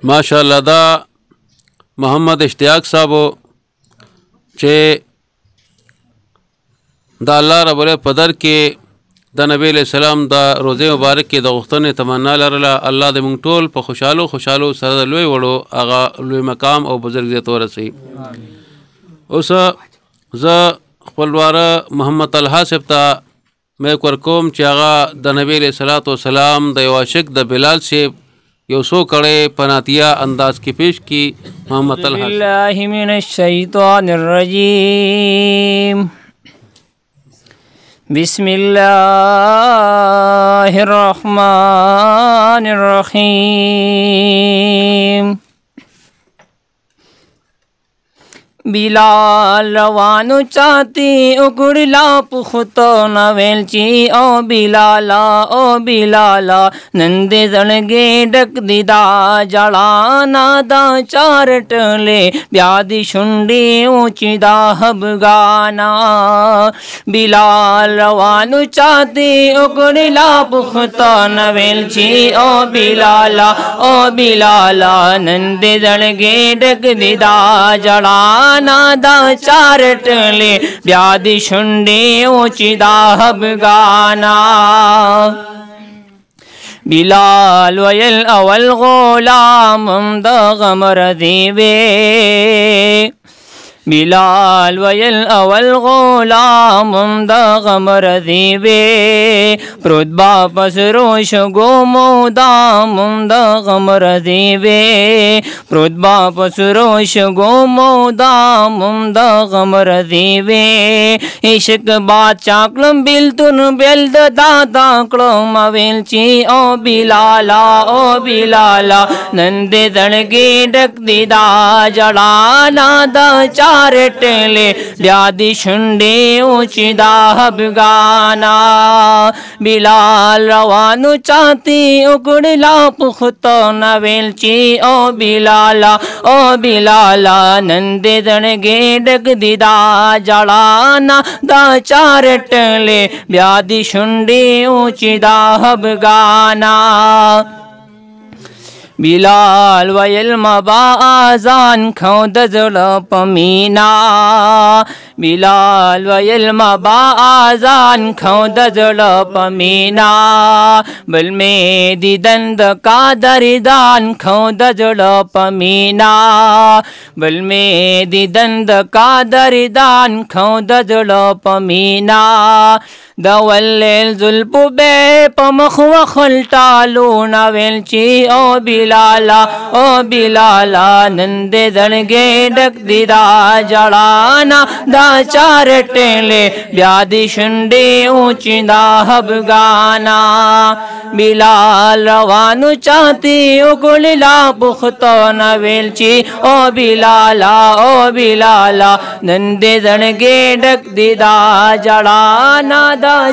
माशाअल्लाह दा मोहम्मद इश्तियाक साहब चे दा अल्लाह रब्बुल पदर के द नबी अलैहिस्सलाम दा रोज़े मुबारक के द वक्तने तमन्ना लरला अल्लाह दे मुंग टोल प खुशालो खुशालो सर लोई वड़ो आगा लोई मकाम और बुजुर्ग तो रसी उस ज खपलवारा मोहम्मद तलहा सेप्ता मैं करकोम चागा द नबी अलैहिस्सलाम द वाशिक द बिलाल से यो सो कड़े पनातिया अंदाज की पेश की मोहम्मद तलहा। बिस्मिल्लाहि मिनश्शैतानिर्रजीम बिस्मिल्लाहिर्रहमानिर्रहीम। बिलाल रवानु चाहती उगड़ला पुखतो नवेलची ओ बिलाला नंदे जणगे डक दिदा जड़ाना दा चार टले ब्यादी शुंडी ऊंची दा हबगाना। बिलाल रवानु चाहती उगड़ला पुखतो नवेलची ओ बिलाला नंदे जणगे डक दिदा जड़ाना नादा चार टले ब्यादी शुंडे ऊंची दाहब गाना। बिलाल वयल अवल गुलाम द गमर दीवे बिलाल वयल अवल गुलाम द गमर दीवे प्रुद्बा पसरोश गो मोदाम द गमर दीवे प्रुद्बा पसरोश गो मोदाम द गमर दीवे इश्क बात चाकलम बिल्तुन बेल्द दादा क्लम अवेलची ओ बिलाला नंदे दणगे डक दिदा जड़ाना दा चार टले ब्यादी शुंडे ऊंची दाहब गाना। बिलाल रवानु चाहती उगड़ला पुखतो नवेलची ओ बिलाला नंदे दणगे डक दिदा जड़ाना दा चार टले ब्यादी शुंडे ऊंची दाहब गाना। बिलाल वयल मबा आजान खौद जड़ पमीना बिलाल वयल मबा आजान खौद जड़ पमीना बल में दिदंद का दरिदान खौद जड़ पमीना बल में दिदंद का दरिदान खौद जड़ पमीना दवल्लेल जुल्पु बे पमखव खलटालू नवेलची ओ बिलाला नंदे दणगे डक दिदा जड़ाना दा चार टेले ब्यादी शुंडे ऊंची दाहब गाना। बिलाल रवानु चाहती उगड़ला पुखतो नवेलची ओ बिलाला नंदे दणगे डक दिदा जड़ाना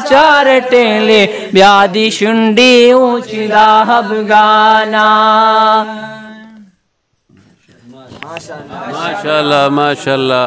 चार टेले ब्यादी शुंडी ऊंची दाहब गाना। माशाअल्लाह माशाअल्लाह।